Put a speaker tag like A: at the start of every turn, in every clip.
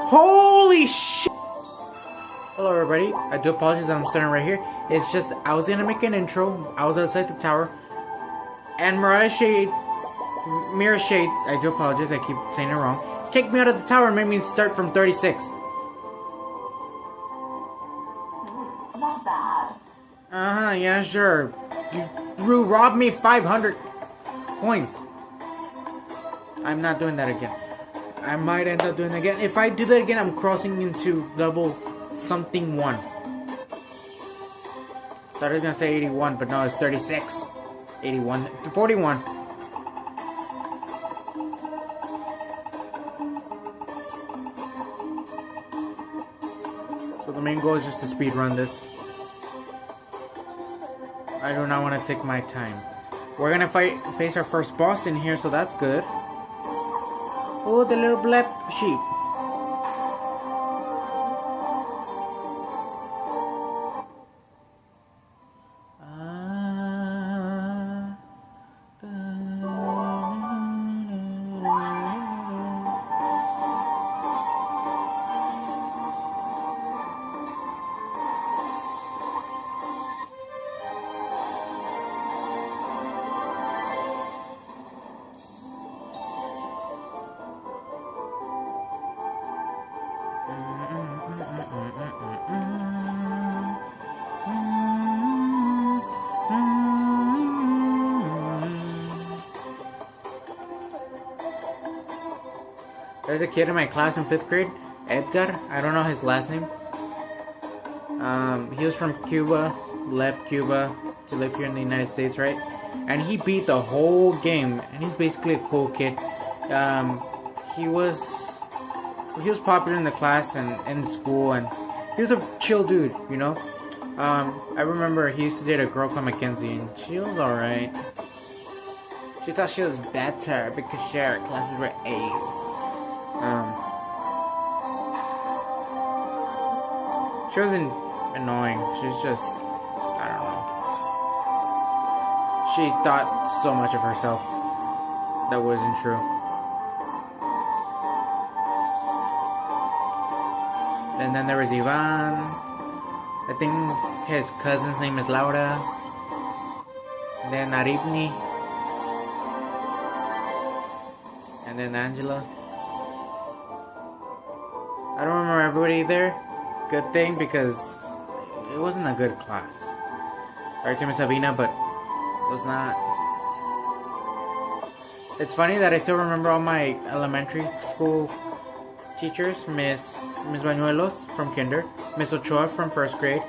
A: Holy shit! Hello everybody, I do apologize that I'm standing right here. It's just, I was gonna make an intro, I was outside the tower, and Mira Shade, I do apologize, I keep saying it wrong, kicked me out of the tower and made me start from 36.
B: Not bad.
A: Yeah, sure. You robbed me 500 coins. I'm not doing that again. I might end up doing it again. If I do that again, I'm crossing into level something 1. Thought I was gonna say 81, but no, it's 36. 81 to 41. So the main goal is just to speed run this. I do not want to take my time. We're gonna face our first boss in here, so that's good. Oh, the little black sheep. There's a kid in my class in 5th grade, Edgar. I don't know his last name. He was from Cuba, left Cuba to live here in the United States, right? And he beat the whole game, and he's basically a cool kid. He was popular in the class and in school, and he was a chill dude, you know. I remember he used to date a girl called Mackenzie, and she was alright. She thought she was better because her classes were A's. She wasn't annoying. She was just, I don't know. She thought so much of herself that wasn't true. And then there was Ivan. I think his cousin's name is Laura. And then Aribni. And then Angela. I don't remember everybody there. Good thing, because it wasn't a good class. Artem and Sabina, but it was not. It's funny that I still remember all my elementary school teachers. Miss Bañuelos from kinder, Miss Ochoa from 1st grade,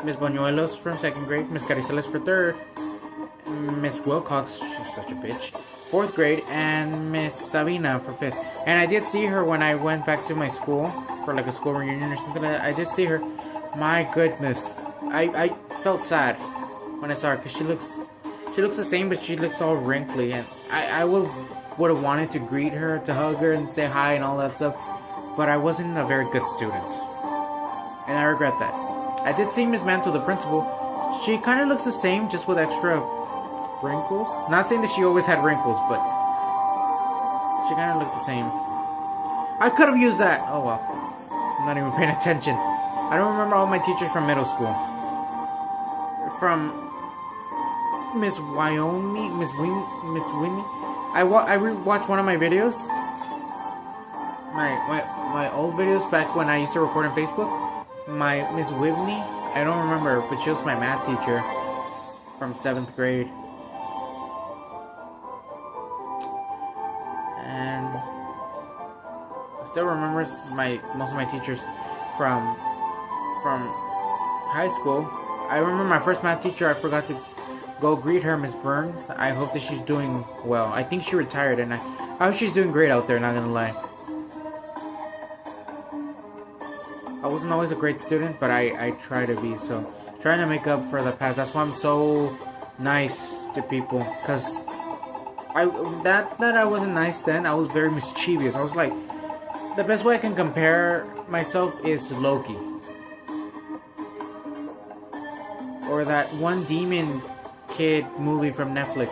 A: Miss Bañuelos from 2nd grade, Miss Carrizales for 3rd, Miss Wilcox, she's such a bitch, 4th grade, and Miss Sabina for 5th. And I did see her when I went back to my school for like a school reunion or something like that. I did see her. My goodness, I felt sad when I saw her, because she looks the same, but she looks all wrinkly, and I would have wanted to greet her, to hug her and say hi and all that stuff, but I wasn't a very good student, and I regret that. I did see Miss Mantle, the principal. She kind of looks the same, just with extra wrinkles. Not saying that she always had wrinkles, but she kind of looked the same. I could have used that. Oh well. I'm not even paying attention. I don't remember all my teachers from middle school. From Miss Wyoming, Miss Winnie. I rewatched one of my videos. My old videos back when I used to record on Facebook. My Miss Whitney. I don't remember, but she was my math teacher from 7th grade. Still remembers most of my teachers from high school. I remember my first math teacher. I forgot to go greet her, Miss Burns. I hope that she's doing well. I think she retired, and I hope she's doing great out there. Not gonna lie. I wasn't always a great student, but I try to be. So trying to make up for the past. That's why I'm so nice to people, because I wasn't nice then. I was very mischievous. I was like. The best way I can compare myself is Loki. Or that one demon kid movie from Netflix.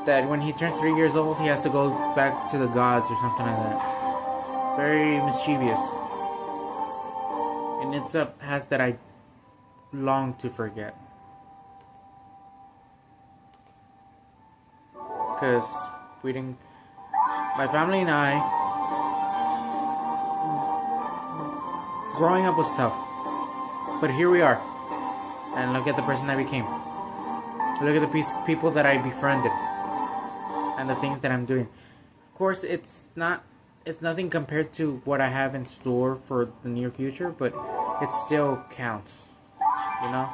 A: That when he turns 3 years old, he has to go back to the gods or something like that. Very mischievous. And it's a past that I long to forget. Because we didn't... My family and I... Growing up was tough. But here we are. And look at the person I became. Look at the people that I befriended. And the things that I'm doing. Of course, it's nothing compared to what I have in store for the near future, but it still counts, you know?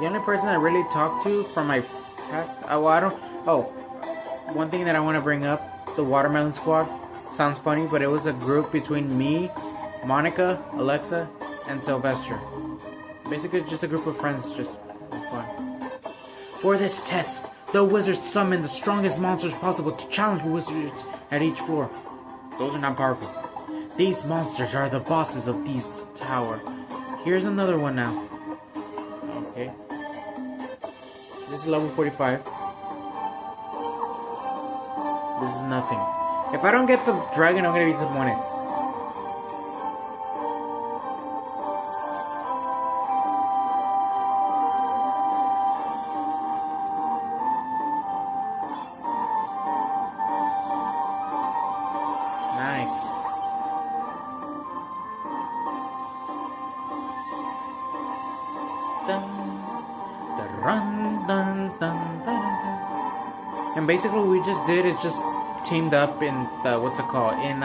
A: The only person I really talked to from my past... one thing that I want to bring up. The Watermelon Squad. Sounds funny, but it was a group between me, Monica, Alexa, and Sylvester. Basically, just a group of friends, just fun. For this test, the wizards summoned the strongest monsters possible to challenge the wizards at each floor. Those are not powerful. These monsters are the bosses of these tower. Here's another one now. Okay. This is level 45. This is nothing. If I don't get the dragon, I'm gonna be disappointed. Nice. And basically what we just did is just teamed up in the, what's it called, in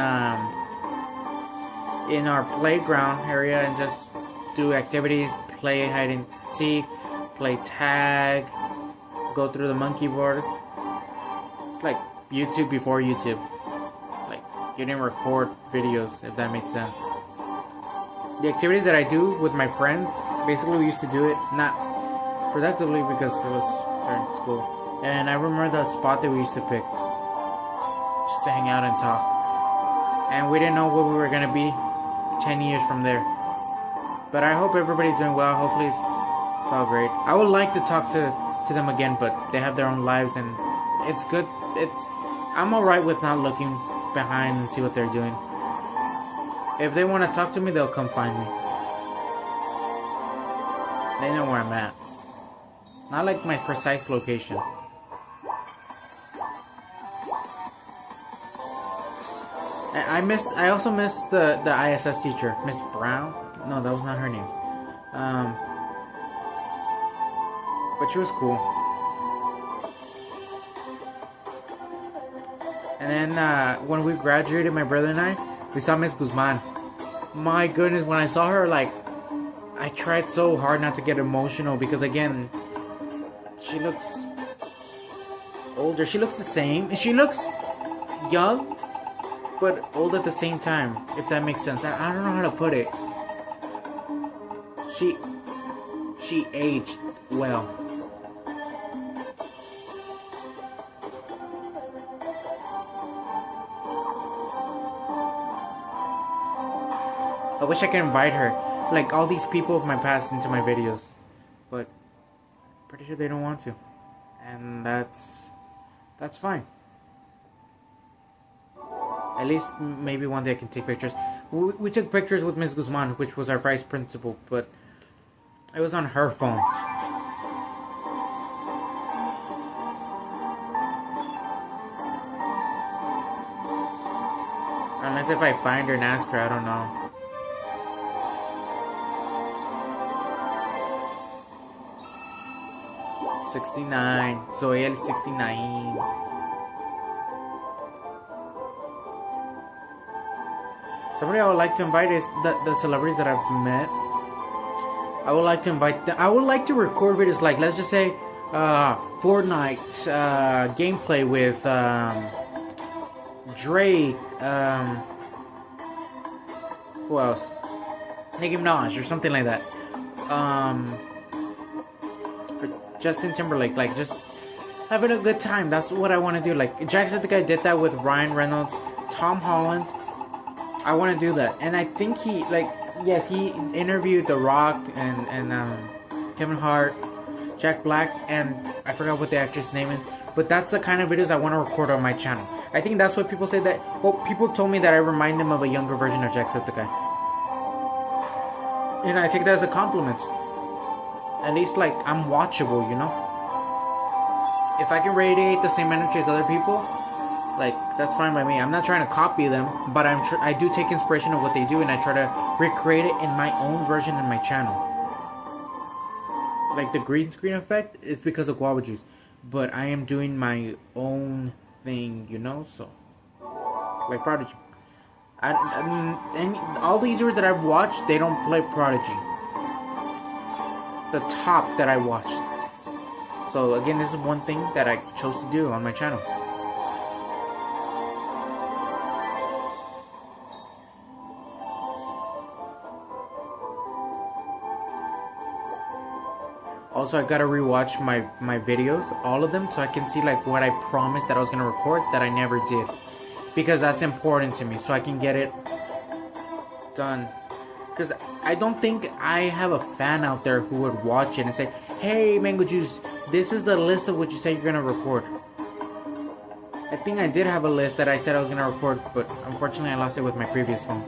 A: our playground area, and just do activities, play hide and seek, play tag, go through the monkey bars. It's like YouTube before YouTube. Like, you didn't record videos, if that makes sense. The activities that I do with my friends, basically we used to do it not productively because it was during school. And I remember that spot that we used to pick just to hang out and talk. And we didn't know what we were going to be 10 years from there. But I hope everybody's doing well. Hopefully it's all great. I would like to talk to them again, but they have their own lives, and it's good. I'm alright with not looking behind and see what they're doing. If they want to talk to me, they'll come find me. They know where I'm at. Not like my precise location. I also missed the ISS teacher, Miss Brown. No, that was not her name. But she was cool. And then when we graduated, my brother and I, we saw Miss Guzman. My goodness, when I saw her, like, I tried so hard not to get emotional because, again, she looks older. She looks the same. She looks young, but old at the same time, if that makes sense. I don't know how to put it. She aged well. I wish I could invite her, like all these people of my past, into my videos, but pretty sure they don't want to, and that's fine. At least maybe one day I can take pictures. We took pictures with Miss Guzman, which was our vice principal, but it was on her phone. Unless if I find her and ask her, I don't know. Soy el 69. Somebody I would like to invite is the celebrities that I've met. I would like to invite them. I would like to record videos, like, let's just say Fortnite gameplay with Drake, who else? Nicki Minaj or something like that. Justin Timberlake, like, just having a good time. That's what I want to do. Like Jacksepticeye did that with Ryan Reynolds, Tom Holland. I want to do that, and I think he yes, he interviewed The Rock and Kevin Hart, Jack Black, and I forgot what the actress name is. But that's the kind of videos I want to record on my channel. I think that's what people say that. Well, people told me that I remind them of a younger version of Jacksepticeye, and I take that as a compliment. At least like I'm watchable, you know. If I can radiate the same energy as other people, like that's fine by me. I'm not trying to copy them, but I do take inspiration of what they do, and I try to recreate it in my own version in my channel. Like the green screen effect is because of guava juice, but I am doing my own thing, you know. So like Prodigy, and all the YouTubers that I've watched, they don't play Prodigy. The top that I watched. So again, this is one thing that I chose to do on my channel. Also, I gotta rewatch my videos, all of them, so I can see like what I promised that I was gonna record that I never did, because that's important to me, so I can get it done. Because I don't think I have a fan out there who would watch it and say, "Hey, MangoJuice, this is the list of what you say you're gonna record." I think I did have a list that I said I was gonna record, but unfortunately I lost it with my previous phone.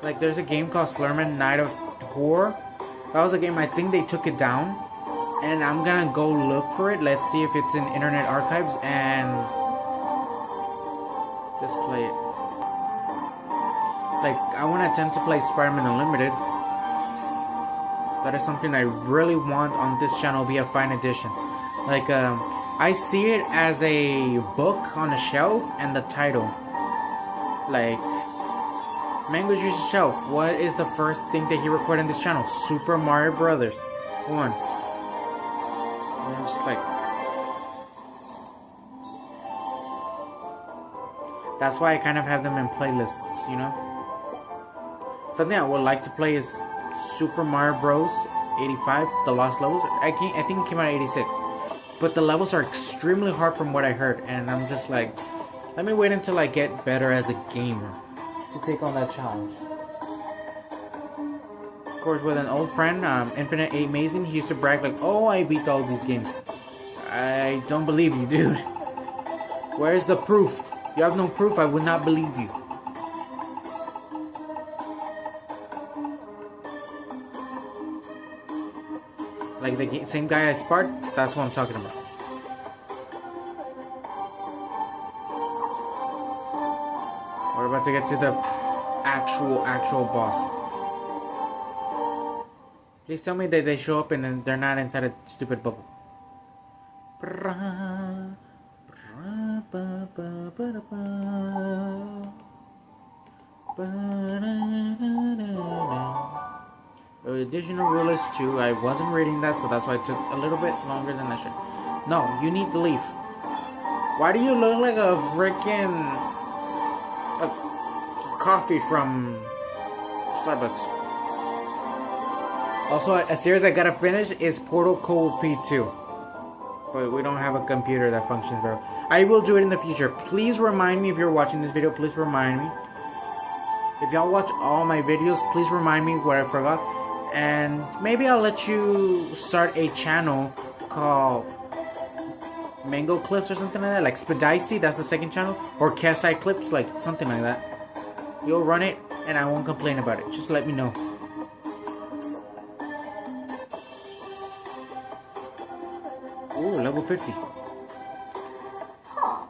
A: Like there's a game called Slurman Night of Horror. That was a game, I think they took it down, and I'm gonna go look for it. Let's see if it's in Internet Archives and just play it. Like I want to attempt to play Spider-Man Unlimited. That is something I really want on this channel, be a fine addition. Like I see it as a book on a shelf and the title. Like MangoJuice's shelf. What is the first thing that he recorded on this channel? Super Mario Brothers 1. And I'm just like, that's why I kind of have them in playlists, you know. Something I would like to play is Super Mario Bros. 85, The Lost Levels. I think it came out in 86, but the levels are extremely hard from what I heard, and I'm just like, let me wait until I get better as a gamer to take on that challenge. Of course, with an old friend, Infinite Amazing, he used to brag like, "Oh, I beat all these games." I don't believe you, dude. Where's the proof? You have no proof, I would not believe you. Like the same guy I sparred, that's what I'm talking about. We're about to get to the actual boss. Please tell me that they show up and then they're not inside a stupid bubble. The additional rule is 2. I wasn't reading that, so that's why it took a little bit longer than I should. No, you need the leaf. Why do you look like a freaking coffee from Starbucks? Also, a series I gotta finish is Portal Code P2. But we don't have a computer that functions very well. I will do it in the future. Please remind me if you're watching this video. Please remind me. If y'all watch all my videos, please remind me what I forgot. And maybe I'll let you start a channel called Mango Clips or something like that. Like Spedicy, that's the second channel. Or Kasai Clips, like something like that. You'll run it and I won't complain about it. Just let me know. Ooh, level 50.
B: Huh.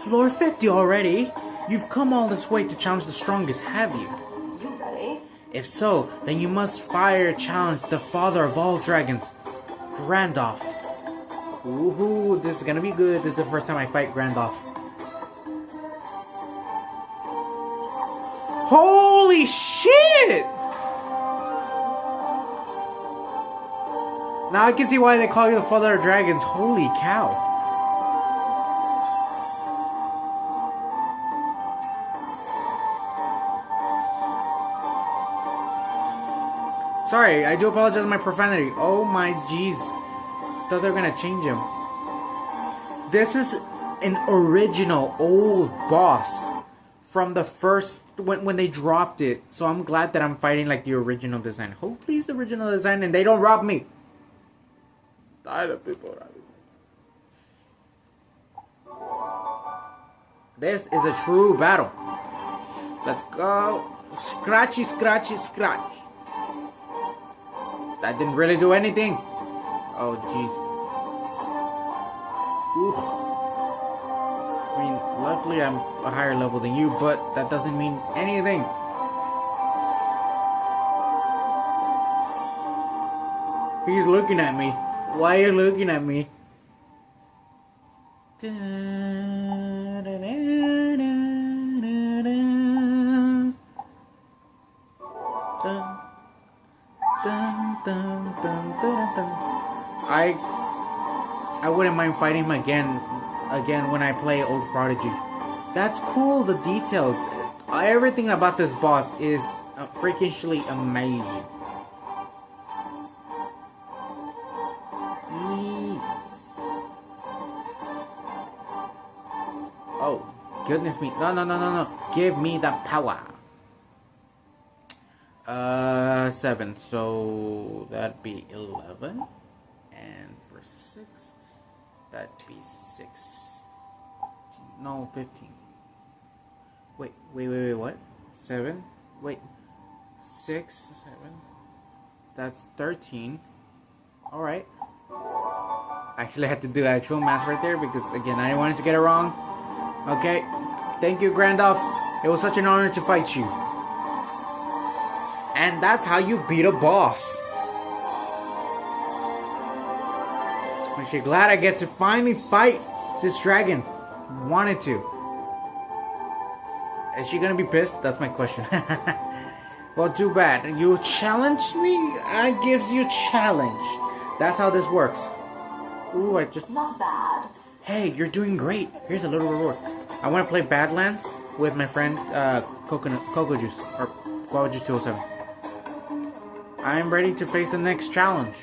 A: Floor 50 already? You've come all this way to challenge the strongest, have you?
B: You ready?
A: If so, then you must fire challenge the father of all dragons, GRANDOFF. Woohoo, this is gonna be good. This is the first time I fight GRANDOFF. Holy shit! Now I can see why they call you the father of dragons. Holy cow. Sorry, I do apologize for my profanity. Oh my jeez. Thought they were gonna change him. This is an original old boss from the first when they dropped it. So I'm glad that I'm fighting like the original design. Hopefully it's the original design and they don't rob me. This is a true battle. Let's go. Scratchy, scratchy, scratch. That didn't really do anything. Oh, jeez. I mean, luckily I'm a higher level than you, but that doesn't mean anything. He's looking at me. Why are you looking at me? I wouldn't mind fighting him again when I play old Prodigy. That's cool, the details. Everything about this boss is freakishly amazing. Oh, goodness me. No. Give me the power. 7. So that'd be 11. And for 6, that'd be 16. No, 15. Wait, what? 7? Wait. 6, 7. That's 13. Alright. Actually, I had to do actual math right there because, again, I didn't want to get it wrong. Okay. Thank you, GRANDOFF. It was such an honor to fight you. And that's how you beat a boss. I'm actually glad I get to finally fight this dragon. Wanted to. Is she gonna be pissed? That's my question. Well, too bad. You challenge me, I gives you challenge. That's how this works. Ooh, I just...
B: Not bad.
A: Hey, you're doing great. Here's a little reward. I want to play Badlands with my friend Cocoa Juice, or Guava Juice 207. I'm ready to face the next challenge.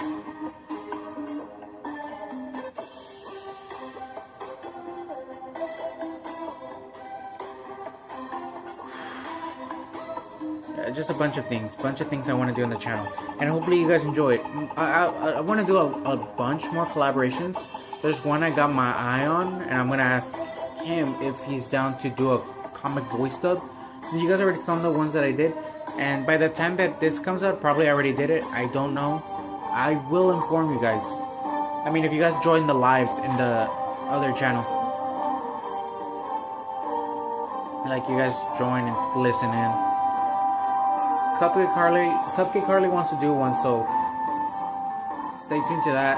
A: Just a bunch of things I want to do on the channel, and hopefully you guys enjoy it. I want to do a bunch more collaborations. There's one I got my eye on, and I'm gonna ask him if he's down to do a comic voice dub, since you guys already saw the ones that I did. And by the time that this comes out, probably I already did it. I don't know. I will inform you guys. I mean, if you guys join the lives in the other channel, like you guys join and listen in. Cupcake Carly wants to do one, so stay tuned to that.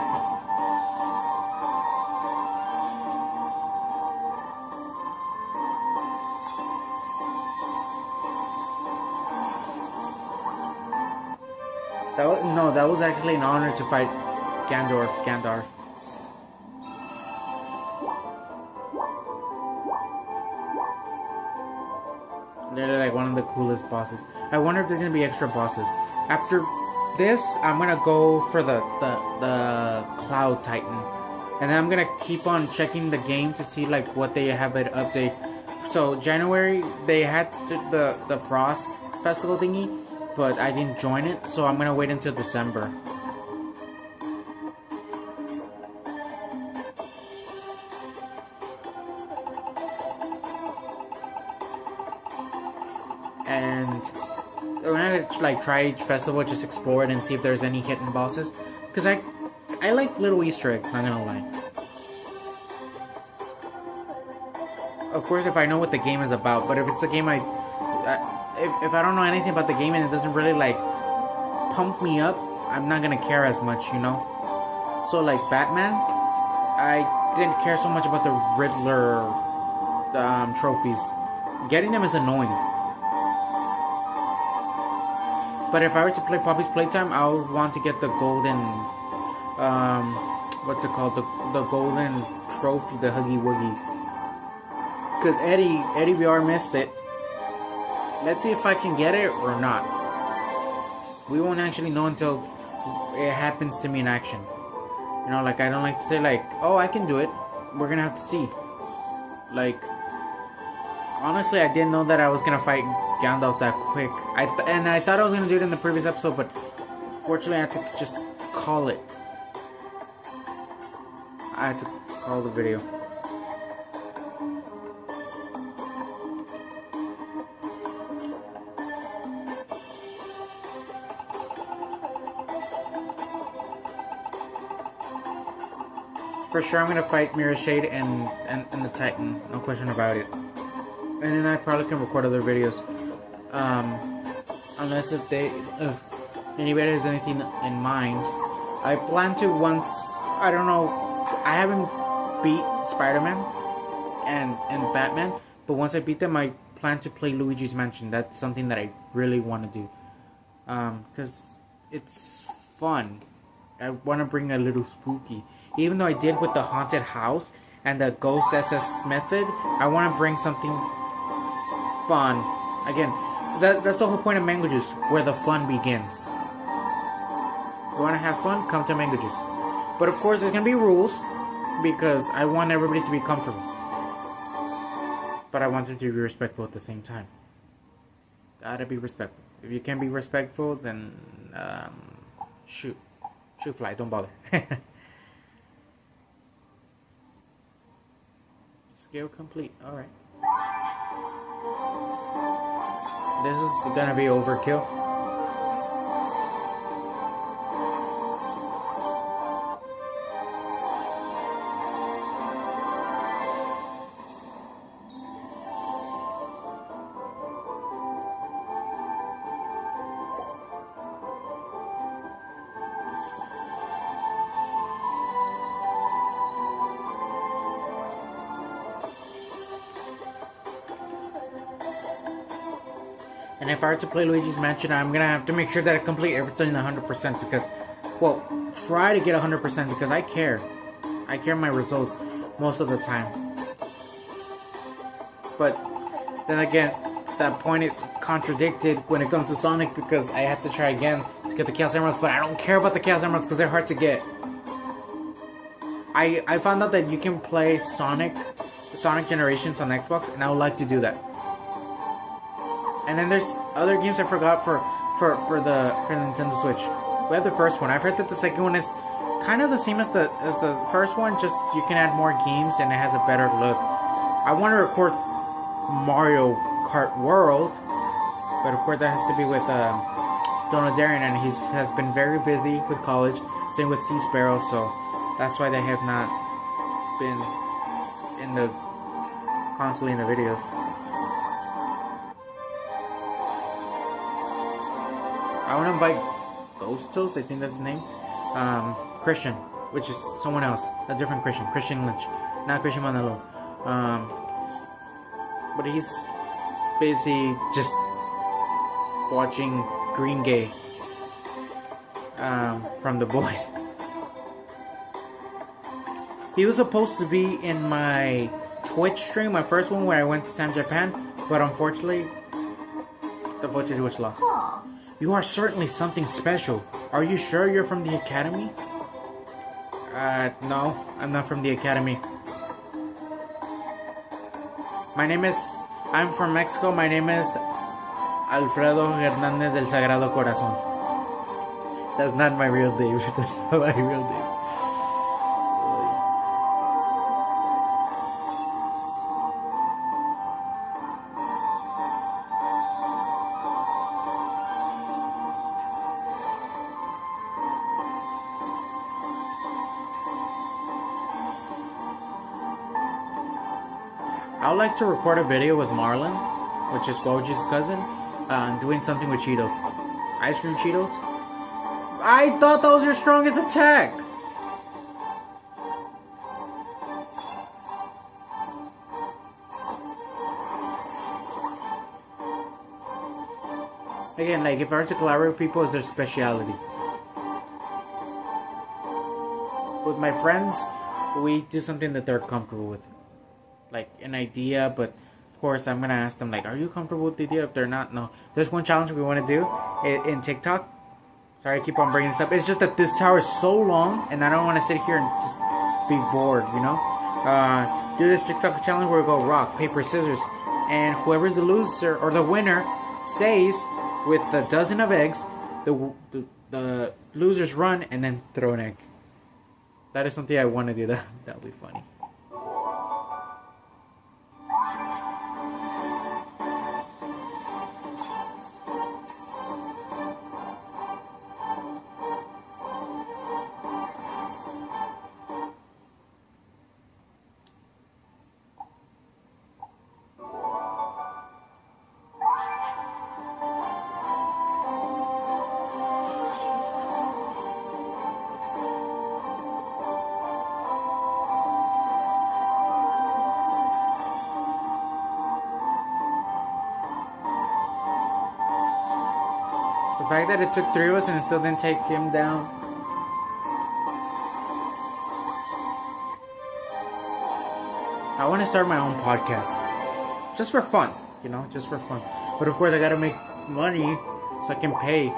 A: That was actually an honor to fight Gandalf. They're like one of the coolest bosses. I wonder if there's gonna be extra bosses. After this, I'm gonna go for the Cloud Titan, and then I'm gonna keep on checking the game to see like what they have it update. So January they had the Frost Festival thingy, but I didn't join it, so I'm gonna wait until December. And I'm gonna like try each festival, just explore it and see if there's any hidden bosses. Cause I like little Easter eggs, not gonna lie. Of course, if I know what the game is about, but if it's a game if I don't know anything about the game and it doesn't really like pump me up, I'm not gonna care as much, you know. So like Batman, I didn't care so much about the Riddler trophies. Getting them is annoying. But if I were to play Poppy's Playtime, I would want to get the golden, what's it called? The golden trophy, the Huggy Wuggy. Because Eddie VR missed it. Let's see if I can get it or not. we won't actually know until it happens to me in action. You know, like, I don't like to say, like, oh, I can do it. We're gonna have to see. Like, honestly, I didn't know that I was gonna fight Gandalf that quick. And I thought I was gonna do it in the previous episode, but fortunately I had to just call it. I had to call the video. For sure, I'm gonna fight Mirror Shade and the Titan, no question about it. And then I probably can record other videos, unless if anybody has anything in mind. I plan to once, I don't know, I haven't beat Spider-Man and Batman, but once I beat them, I plan to play Luigi's Mansion. That's something that I really want to do, because it's fun. I want to bring a little spooky. Even though I did with the haunted house and the ghost SS method, I want to bring something fun. Again, that's the whole point of MangoJuice, where the fun begins. You want to have fun? Come to MangoJuice. But of course, there's going to be rules, because I want everybody to be comfortable. But I want them to be respectful at the same time. Gotta be respectful. If you can't be respectful, then shoot. Shoot fly, don't bother. Scale complete, alright. This is gonna be overkill. And if I were to play Luigi's Mansion, I'm gonna have to make sure that I complete everything 100% because, well, try to get 100% because I care. I care my results most of the time. But then again, that point is contradicted when it comes to Sonic because I have to try again to get the Chaos Emeralds, but I don't care about the Chaos Emeralds because they're hard to get. I found out that you can play Sonic Generations on Xbox, and I would like to do that. And then there's other games I forgot for the Nintendo Switch. We have the first one. I've heard that the second one is kind of the same as the first one, just you can add more games and it has a better look. I want to record Mario Kart World, but of course that has to be with Donald Darien, and he has been very busy with college. Same with Sea Sparrow, so that's why they have not been constantly in the videos. I want to invite Ghost Toast, I think that's his name. Christian, which is someone else, a different Christian Lynch, not Christian Manalo. But he's busy just watching Green Gay from The Boys. He was supposed to be in my Twitch stream, my first one where I went to Sam Japan, but unfortunately, the footage was lost. You are certainly something special. Are you sure you're from the Academy? No, I'm not from the Academy. I'm from Mexico. My name is Alfredo Hernández del Sagrado Corazón. That's not my real name. That's not my real name. I would like to record a video with Marlon, which is Boji's cousin, doing something with Cheetos. Ice cream Cheetos. I thought that was your strongest attack! Again, like, if I were to collaborate with people, it's their speciality. With my friends, we do something that they're comfortable with. Like an idea, but of course I'm gonna ask them, like, are you comfortable with the idea? If they're not, no. There's one challenge we want to do in TikTok. Sorry I keep on bringing this up. It's just that this tower is so long, and I don't want to sit here and just be bored, you know? Do this TikTok challenge where we go rock, paper, scissors, and whoever's the loser or the winner says with a dozen of eggs, the losers run and then throw an egg. That is something I want to do. That'll be funny. The fact that it took 3 of us and it still didn't take him down. I want to start my own podcast. Just for fun, you know, just for fun. But of course I gotta make money so I can pay.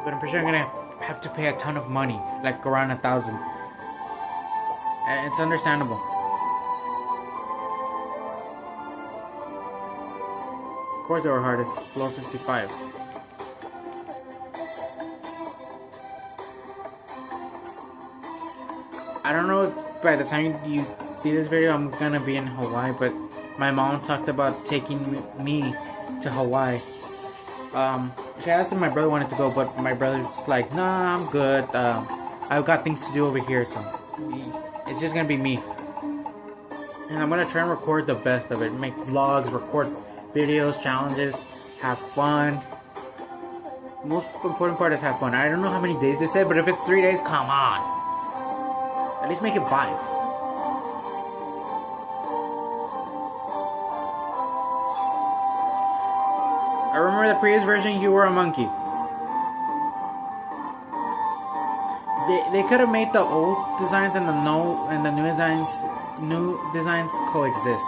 A: But I'm pretty sure I'm gonna have to pay a ton of money, like around 1,000. And it's understandable. Of course they were hard. It's floor 55. I don't know if by the time you see this video I'm gonna be in Hawaii, but my mom talked about taking me to Hawaii. She asked if my brother wanted to go, but my brother's like, nah, I'm good. I've got things to do over here, so it's just gonna be me. And I'm gonna try and record the best of it. Make vlogs, record videos, challenges, have fun. Most important part is have fun. I don't know how many days they said, but if it's 3 days, come on. At least make it 5. I remember the previous version, you were a monkey. They could have made the old designs and the new designs coexist.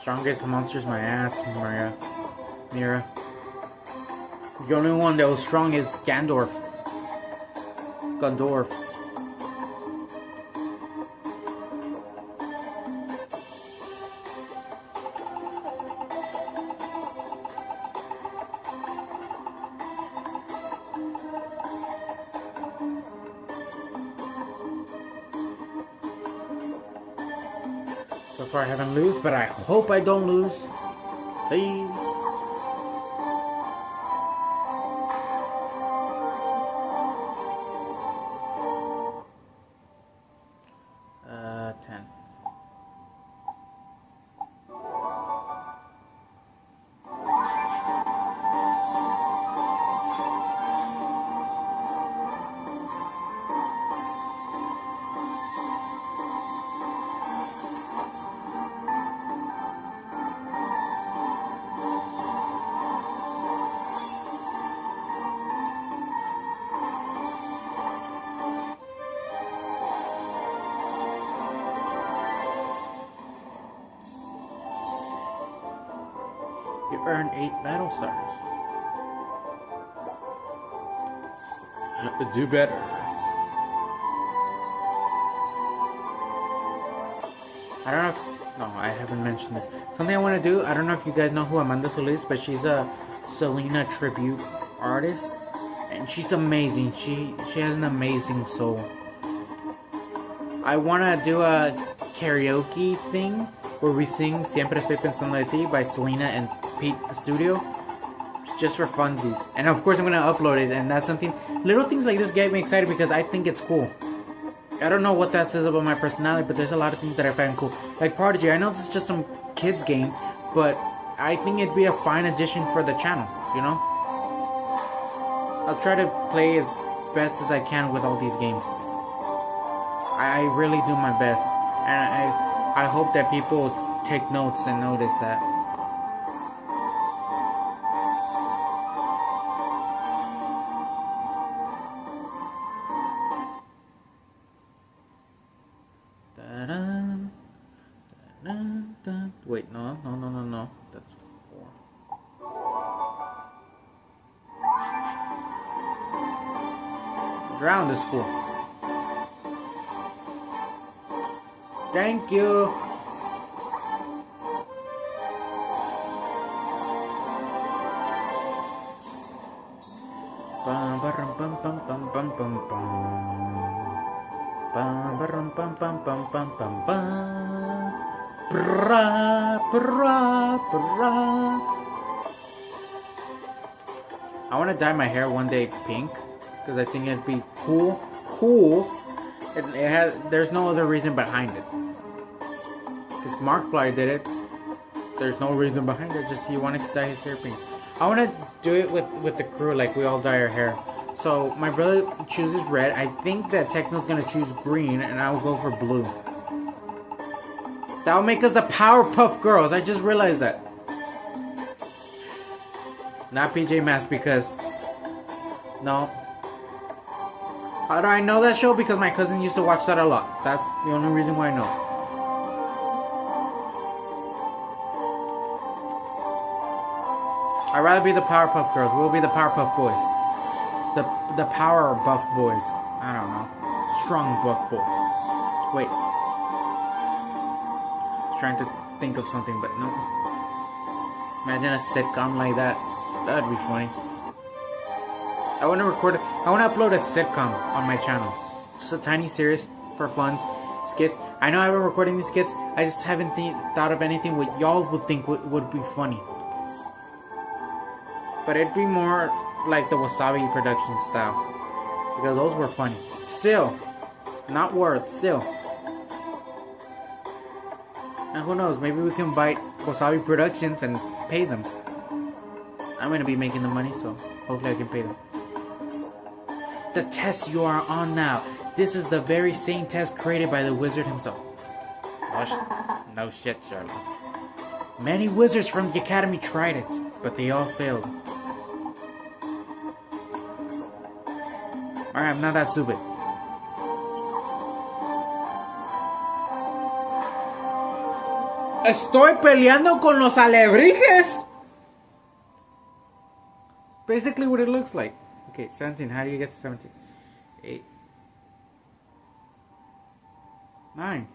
A: Strongest monster's my ass, Mira. The only one that was strong is Gandorf. So far I haven't lost, but I hope I don't lose. Please. Ten. You earned 8 battle stars. Do better. I don't know if... No, I haven't mentioned this. Something I want to do, I don't know if you guys know who Amanda Solis is, but she's a Selena tribute artist. And she's amazing. She has an amazing soul. I want to do a karaoke thing where we sing Siempre Estoy Pensando en Ti by Selena and Pete Studio, just for funsies. And of course I'm gonna upload it, and that's something, little things like this get me excited because I think it's cool. I don't know what that says about my personality, but there's a lot of things that I find cool. Like Prodigy, I know this is just some kids game, but I think it'd be a fine addition for the channel, you know? I'll try to play as best as I can with all these games. I really do my best, and I hope that people take notes and notice that. Da-dun, da-dun, dun. Wait, no. That's 4. Drown this fool. Thank you. Bum bum bum bum bum bum bum bum. Bum bum bum bum bum bum bum bum. Bra bra bra. I want to dye my hair one day pink because I think it'd be cool. It has. There's no other reason behind it. Because Markiplier did it. There's no reason behind it. Just he wanted to dye his hair pink. I want to do it with the crew, like we all dye our hair. So my brother chooses red. I think that Techno's gonna choose green, and I'll go for blue. That'll make us the Powerpuff Girls. I just realized that. Not PJ Masks because no. How do I know that show? Because my cousin used to watch that a lot. That's the only reason why I know. I'd rather be the Powerpuff Girls. We'll be the Powerpuff Boys. The Power Buff Boys. I don't know. Strong Buff Boys. Wait. Trying to think of something, but no. Imagine a sitcom like that. That'd be funny. I want to record. I want to upload a sitcom on my channel. Just a tiny series for fun, skits. I know I've been recording these skits. I just haven't thought of anything what y'all would think would be funny. But it'd be more like the Wasabi production style. Because those were funny. Still. Not worth. Still. And who knows. Maybe we can buy Wasabi Productions and pay them. I'm going to be making the money. So hopefully I can pay them. The test you are on now. This is the very same test created by the wizard himself. No shit, Charlie. Many wizards from the academy tried it. But they all failed. Alright, I'm not that stupid. Estoy peleando con los alebrijes! Basically what it looks like. Okay, 17. How do you get to 17? 8. 9.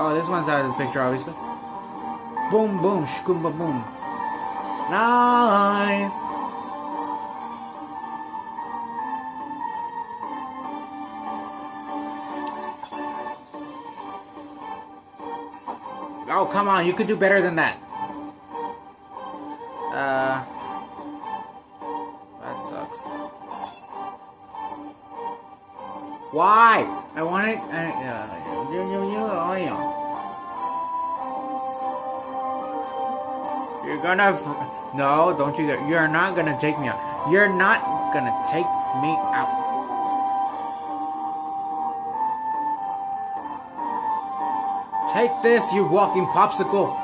A: Oh, this one's out of the picture, obviously. Boom, boom, shkumba, boom. Nice. Oh, come on, you could do better than that. That sucks. Why? I want it. You're gonna. No, don't you. You're not gonna take me out. You're not gonna take me out. Take this, you walking popsicle.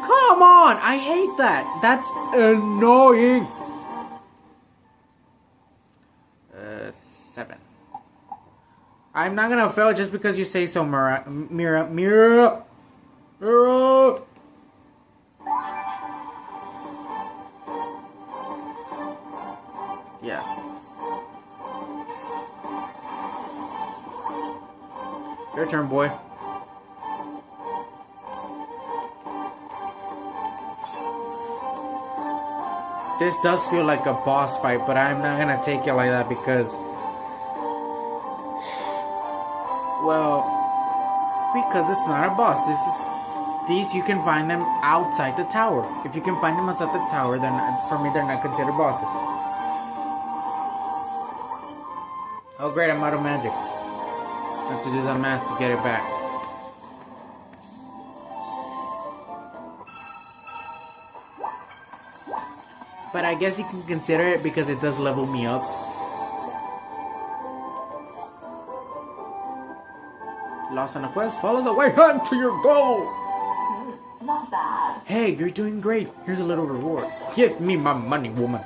A: Come on! I hate that. That's annoying. 7. I'm not gonna fail just because you say so, Mira. Yeah. Your turn, boy. This does feel like a boss fight, but I'm not gonna take it like that because, well, because it's not a boss. These you can find them outside the tower. If you can find them outside the tower, then for me they're not considered bosses. Oh great, I'm out of magic. I have to do that math to get it back. But I guess you can consider it because it does level me up. Lost on a quest? Follow the way hunt to your goal!
B: Not bad.
A: Hey, you're doing great. Here's a little reward. Give me my money, woman.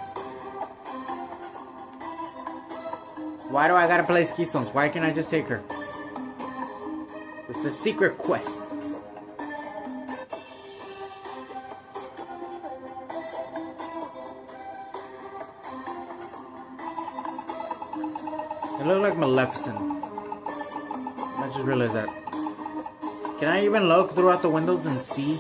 A: Why do I gotta place keystones? Why can't I just take her? It's a secret quest. It looked like Maleficent. I just realized that. Can I even look throughout the windows and see?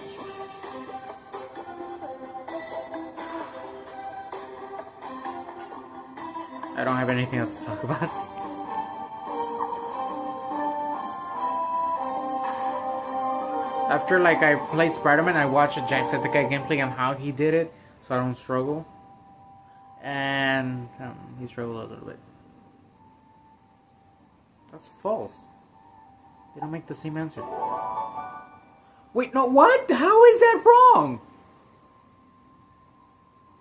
A: I don't have anything else to talk about. After like I played Spider-Man, I watched a Jacksepticeye gameplay on how he did it, so I don't struggle. And he struggled a little bit. That's false. They don't make the same answer. Wait, no, what? How is that wrong?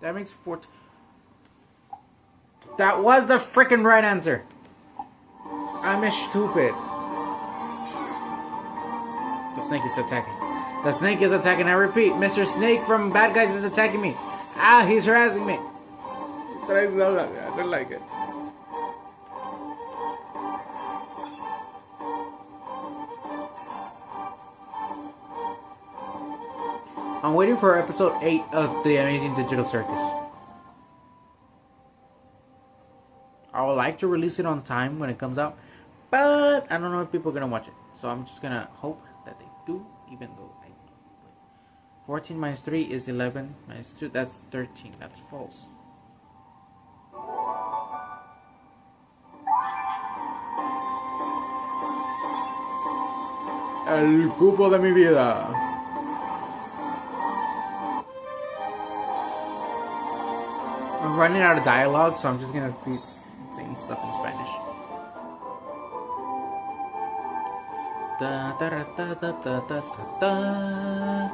A: That makes 14. That was the freaking right answer. I'm stupid. The snake is attacking. The snake is attacking. I repeat, Mr. Snake from Bad Guys is attacking me. Ah, he's harassing me. I don't like it. I'm waiting for episode 8 of The Amazing Digital Circus. I would like to release it on time when it comes out, but I don't know if people are going to watch it. So I'm just going to hope that they do, even though I don't. 14 minus 3 is 11, minus 2, that's 13. That's false. El cupo de mi vida. I'm running out of dialogue, so I'm just gonna be saying stuff in Spanish. Da, da, da, da, da, da, da, da.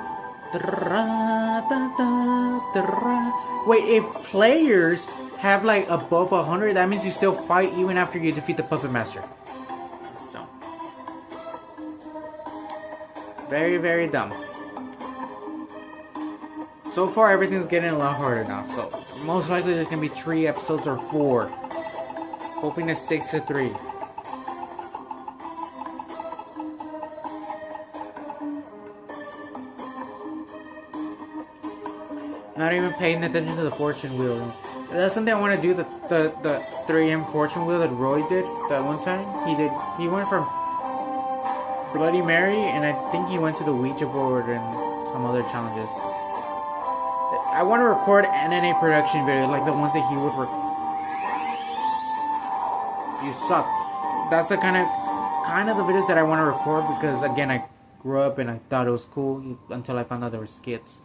A: Wait, if players have like above 100, that means you still fight even after you defeat the Puppet Master. That's dumb. Very, very dumb. So far, everything's getting a lot harder now, so most likely there's gonna be 3 episodes or 4. Hoping it's 6 to 3. Not even paying attention to the fortune wheel. That's something I want to do. The 3M fortune wheel that Roy did that one time. He went from Bloody Mary, and I think he went to the Ouija board and some other challenges. I want to record NNA production videos like the ones that he would record. You suck. That's the kind of the videos that I want to record because again I grew up and I thought it was cool until I found out there were skits.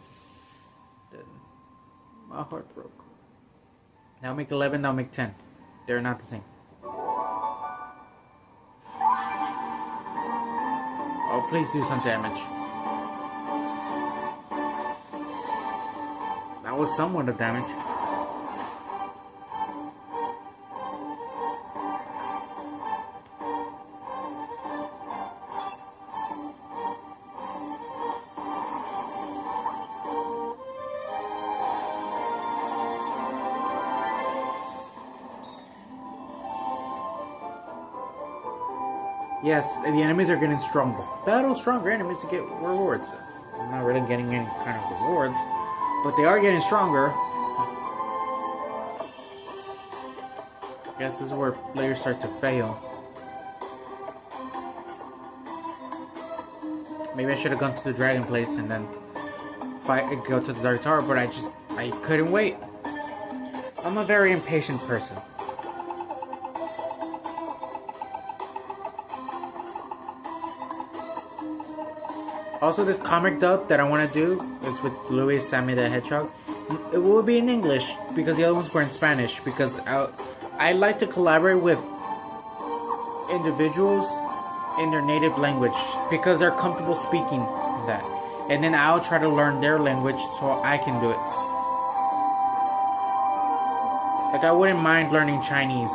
A: Then my heart broke. Now make 11, now make 10. They're not the same. Oh, please do some damage. That was somewhat of damage. Yes, the enemies are getting stronger. Battle stronger enemies to get rewards. I'm not really getting any kind of rewards, but they are getting stronger. I guess this is where players start to fail. Maybe I should have gone to the dragon place and then go to the Dark Tower, but I couldn't wait. I'm a very impatient person. Also, this comic dub that I want to do is with Louis Sammy the Hedgehog. It will be in English because the other ones were in Spanish. Because I like to collaborate with individuals in their native language because they're comfortable speaking that. And then I'll try to learn their language so I can do it. Like, I wouldn't mind learning Chinese.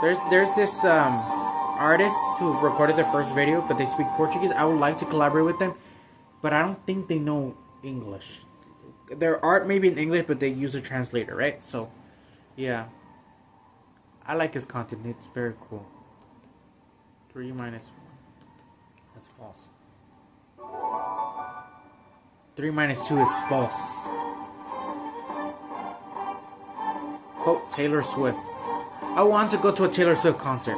A: There's this artist who recorded their first video, but they speak Portuguese. I would like to collaborate with them, but I don't think they know English. Their art may be in English, but they use a translator, right? So, yeah. I like his content. It's very cool. 3 minus 1. That's false. 3 minus 2 is false. Quote Taylor Swift. I want to go to a Taylor Swift concert.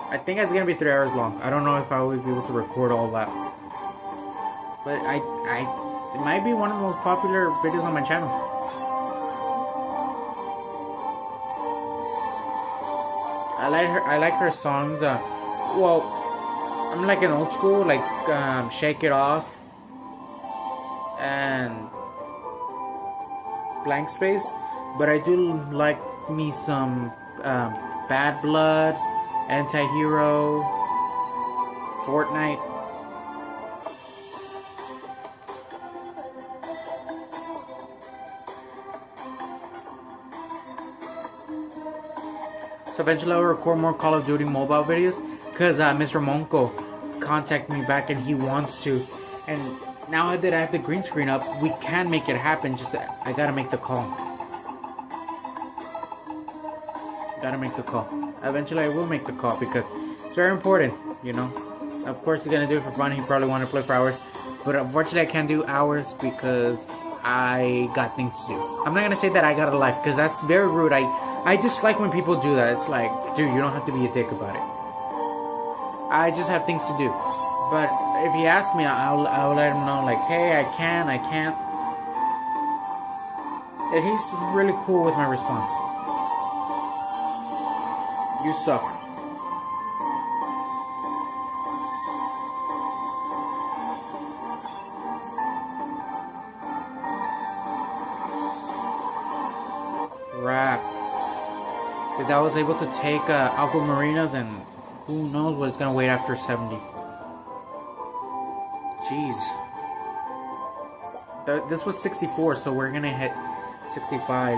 A: I think it's gonna be 3 hours long. I don't know if I will be able to record all that. But it might be one of the most popular videos on my channel. I like her songs. Well, I'm like an old school, like Shake It Off and Blank Space. But I do like me some Bad Blood, Anti-Hero, Fortnite. So eventually I'll record more Call of Duty mobile videos, because Mr. Monko contacted me back and he wants to. And now that I have the green screen up, we can make it happen, just I gotta make the call. Eventually I will make the call, because it's very important, you know. Of course he's gonna do it for fun, he probably want to play for hours. But unfortunately I can't do hours because I got things to do. I'm not gonna say that I got a life, because that's very rude. I dislike when people do that. It's like, dude, you don't have to be a dick about it. I just have things to do. But if he asks me, I'll let him know, like, hey, I can't. And he's really cool with my response. You suck. Rap. If I was able to take Aqua Marina, then who knows what it's gonna wait after 70. Jeez. This was 64, so we're gonna hit 65.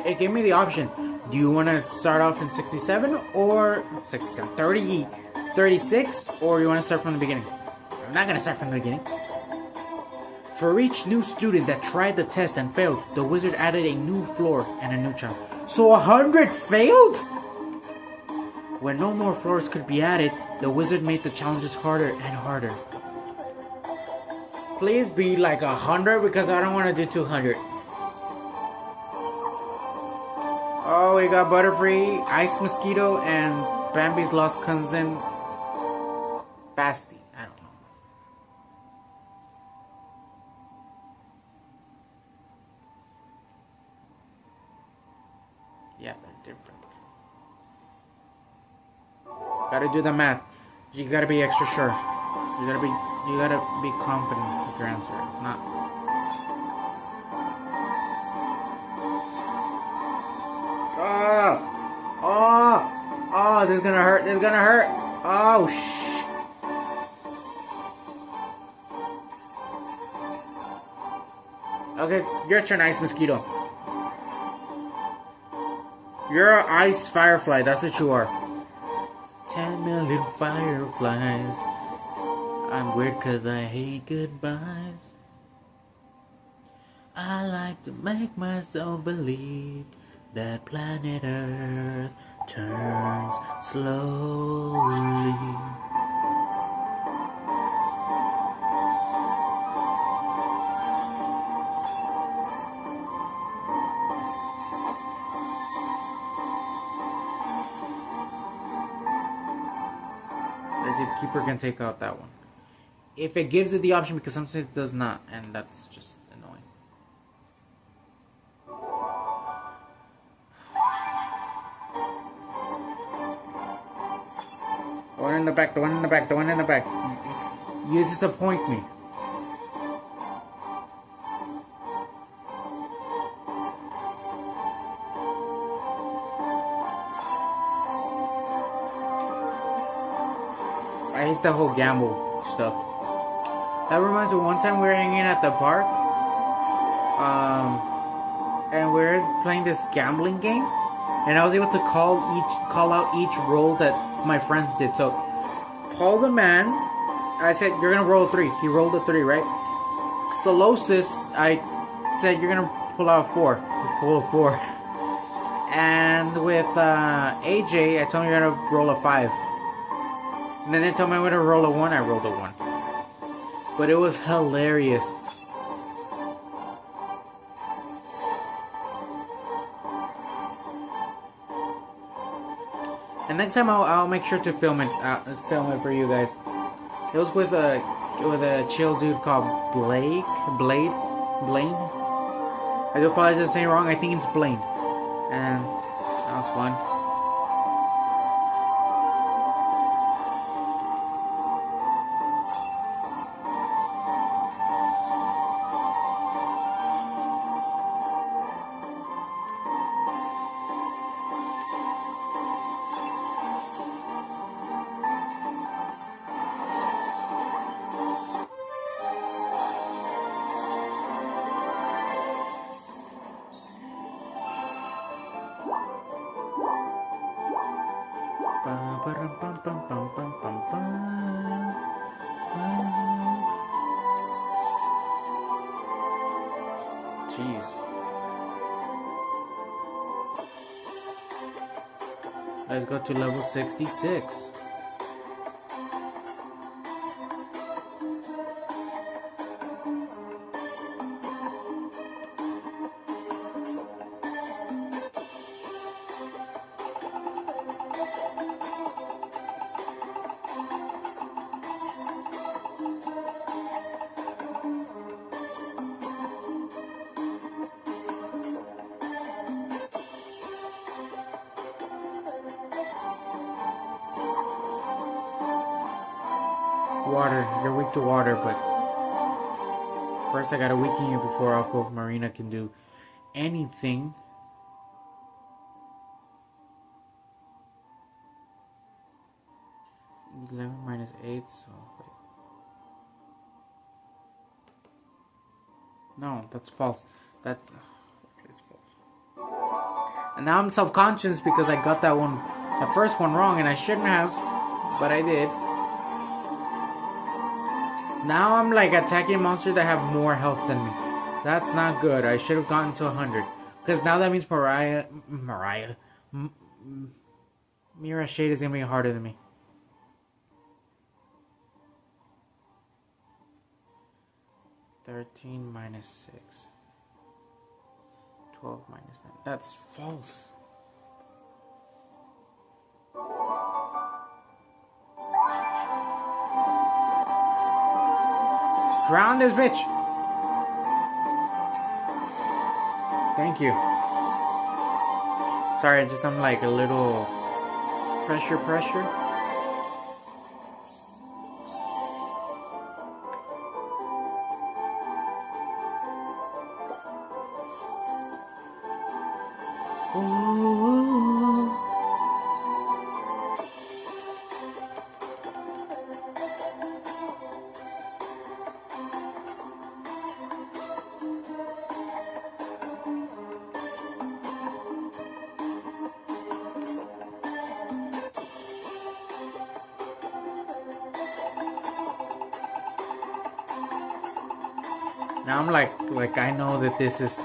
A: It gave me the option. Do you want to start off in 67 or 67, 30, 36, or you want to start from the beginning? I'm not going to start from the beginning. For each new student that tried the test and failed, the wizard added a new floor and a new challenge. So 100 failed? When no more floors could be added, the wizard made the challenges harder and harder. Please be like 100, because I don't want to do 200. Oh, we got Butterfree, Ice Mosquito, and Bambi's lost cousin, Basti. I don't know. Yeah, they're different. Gotta do the math. You gotta be extra sure. You gotta be confident with your answer. Not. Oh, this is gonna hurt. Oh, Okay, your turn, Ice Mosquito. You're an ice firefly, that's what you are. 10 million fireflies. I'm weird cause I hate goodbyes. I like to make myself believe that planet Earth turns slowly. Let's see if Keeper can take out that one. If it gives it the option, because sometimes it does not, and that's just annoying. The one in the back, the one in the back, the one in the back. You disappoint me. hate the whole gamble stuff. That reminds me, one time we were hanging at the park, and we were playing this gambling game, and I was able to call out each roll that my friends did. So, Paul the man, I said, you're gonna roll a 3. He rolled a 3, right? Solosis, I said, you're gonna pull out a 4. He pulled a 4. And with AJ, I told him you're gonna roll a 5. And then they told me I'm gonna roll a 1, I rolled a 1. But it was hilarious. And next time I'll make sure to film it for you guys. It was with a chill dude called Blaine. I do apologize if I'm saying wrong. I think it's Blaine. And that was fun. Jeez. Let's go to level 66. Water, you're weak to water, but first I gotta weaken you before Aqua Marina can do anything. -8, so wait. No, that's false. That's false. And now I'm self-conscious because I got the first one wrong, and I shouldn't have, but I did. Now I'm like attacking monsters that have more health than me. That's not good. I should have gotten to 100. Because now that means Mira Shade is going to be harder than me. -13 -6. 12 -9. That's false. Drown this bitch! Thank you. Sorry, I'm like a little pressure. Ooh. Now I'm like I know that this is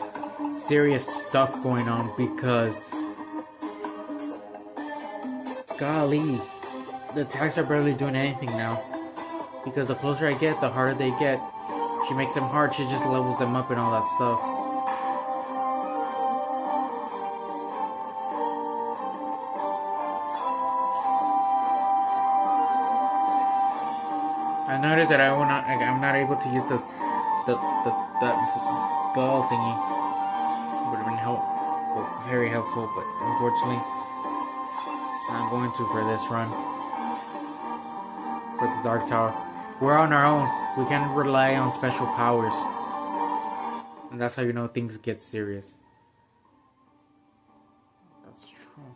A: serious stuff going on because golly, the attacks are barely doing anything now. Because the closer I get, the harder they get. She makes them hard, she just levels them up and all that stuff. I noticed that I'm not able to use that ball thingy. Would have been very helpful, but unfortunately, not going to for this run. For the Dark Tower, we're on our own. We can't rely on special powers, and that's how you know things get serious. That's true.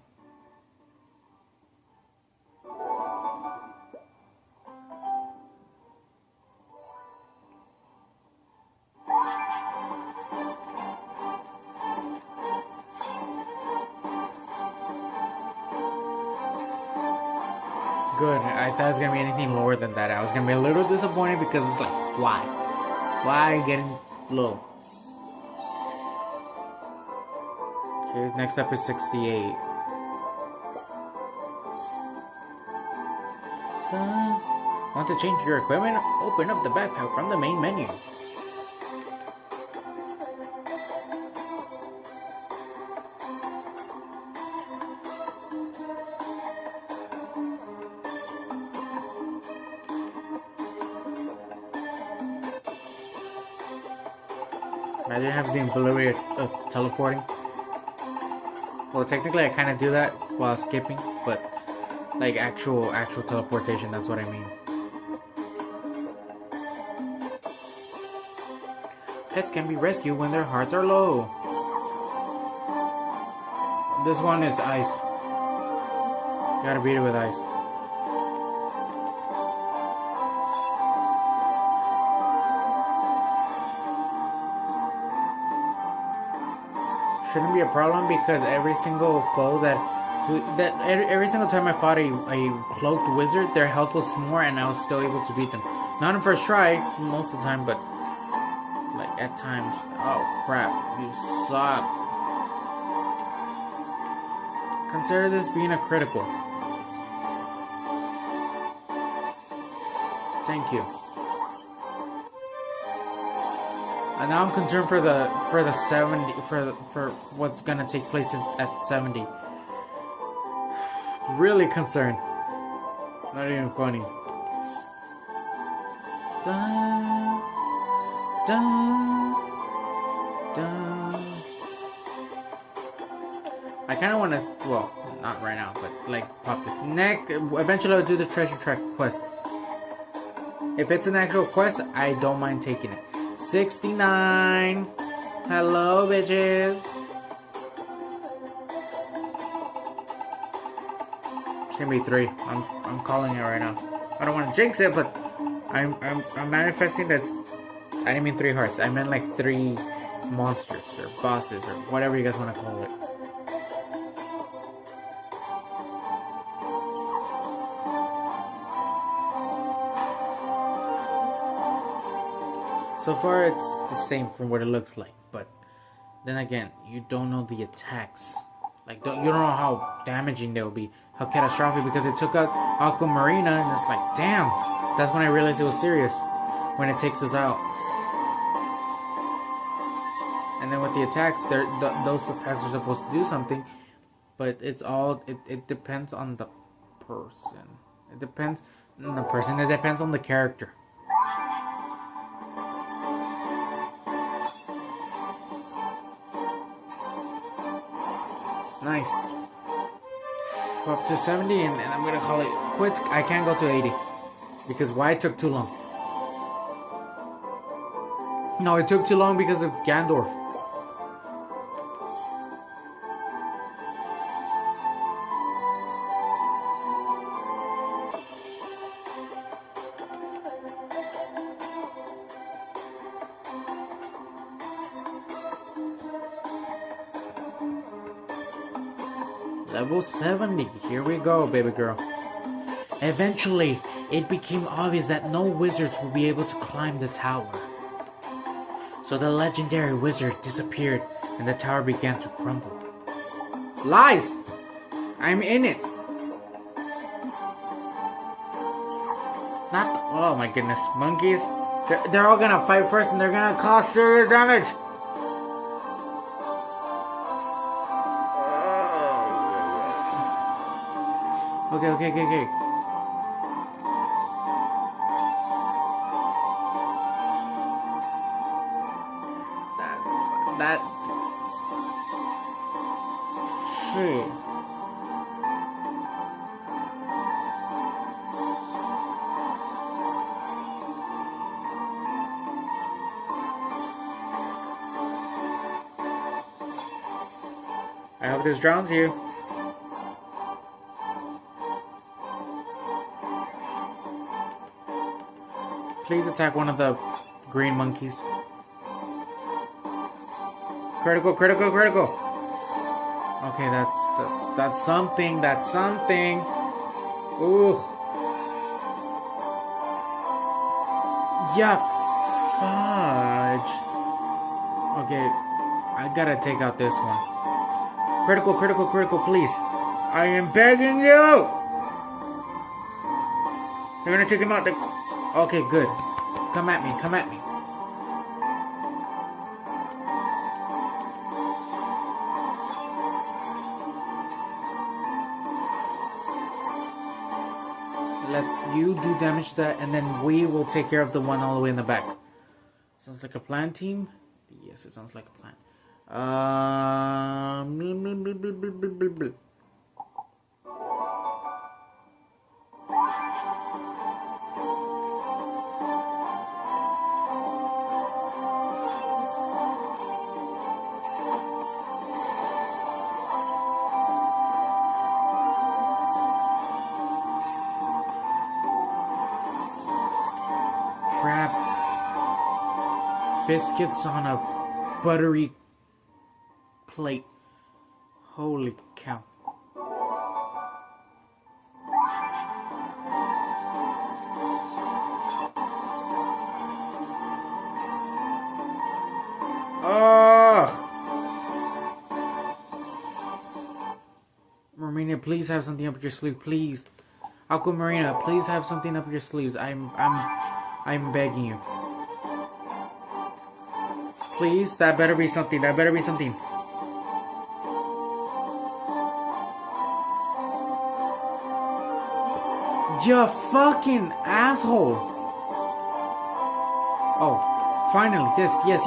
A: Good. I thought it was gonna be anything lower than that. I was gonna be a little disappointed because it's like, why? Why getting low? Okay, next up is 68. Want to change your equipment? Open up the backpack from the main menu. Imagine having the ability of teleporting. Well, technically I kind of do that while skipping, but like actual teleportation, that's what I mean. Pets can be rescued when their hearts are low. This one is ice. You gotta beat it with ice. Shouldn't be a problem because every single foe every single time I fought a cloaked wizard, their health was more and I was still able to beat them. Not on first try most of the time, but like at times. Oh crap, you suck. Consider this being a critical. Thank you. And now I'm concerned for the 70 for what's gonna take place at 70. Really concerned. Not even funny. Dun, dun, dun. I kind of want to, well, not right now, but like pop this. Next, eventually I'll do the treasure track quest. If it's an actual quest, I don't mind taking it. 69. Hello, bitches. It's gonna be 3. I'm calling it right now. I don't want to jinx it, but I'm manifesting that. I didn't mean 3 hearts. I meant like 3 monsters or bosses or whatever you guys want to call it. So far, it's the same from what it looks like, but then again, you don't know the attacks. Like, you don't know how damaging they'll be, how catastrophic, because it took out Aquamarina, and it's like, damn. That's when I realized it was serious, when it takes us out. And then with the attacks, those attacks are supposed to do something, but it's all, it depends on the person. It depends on the person, it depends on the character. Nice. Go up to 70 and I'm gonna call it quits. I can't go to 80. Because why it took too long? No, it took too long because of GRANDOFF. Level 70. Here we go, baby girl. Eventually, it became obvious that no wizards would be able to climb the tower. So the legendary wizard disappeared and the tower began to crumble. Lies! I'm in it! Not... Oh my goodness. Monkeys? They're all gonna fight first and they're gonna cause serious damage! Okay. That shit. I hope this drowns you. Please attack one of the green monkeys. Critical. Okay, that's something. Ooh. Yeah, fudge. Okay, I gotta take out this one. Critical, critical, critical, please. I am begging you! They're gonna take him out. Okay, good. Come at me, come at me. Let you do damage to that, and then we will take care of the one all the way in the back. Sounds like a plan, team? Yes, it sounds like a plan. Crap. Biscuits on a buttery plate. Holy cow. Marina, please have something up your sleeve, please. Aquamarina, please have something up your sleeves. I'm begging you. Please, that better be something. That better be something. You fucking asshole. Oh, finally. This, yes.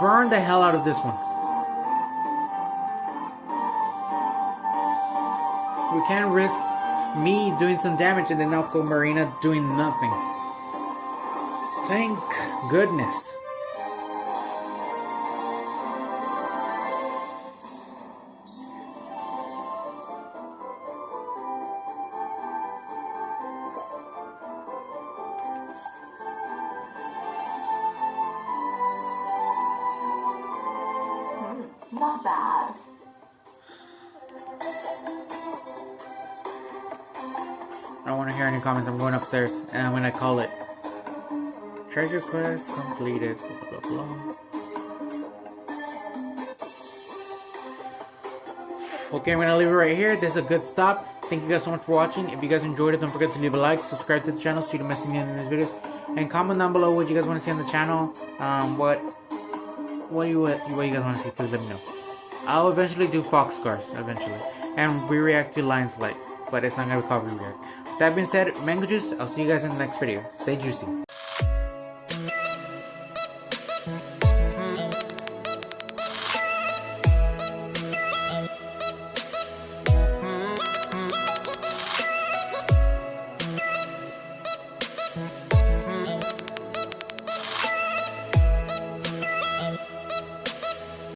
A: Burn the hell out of this one. We can't risk me doing some damage and then Aquamarina doing nothing. Thank goodness.
B: Not bad.
A: I don't want to hear any comments. I'm going upstairs and I'm going to call it. Treasure quest completed. Blah, blah, blah. Okay, I'm going to leave it right here. This is a good stop. Thank you guys so much for watching. If you guys enjoyed it, don't forget to leave a like, subscribe to the channel so you don't miss any of these videos, and comment down below what you guys want to see on the channel. What you guys want to see? Please let me know. I'll eventually do fox scars eventually, and we react to Lion's Light, but it's not gonna be called react. That being said, MangoJuice. I'll see you guys in the next video. Stay juicy.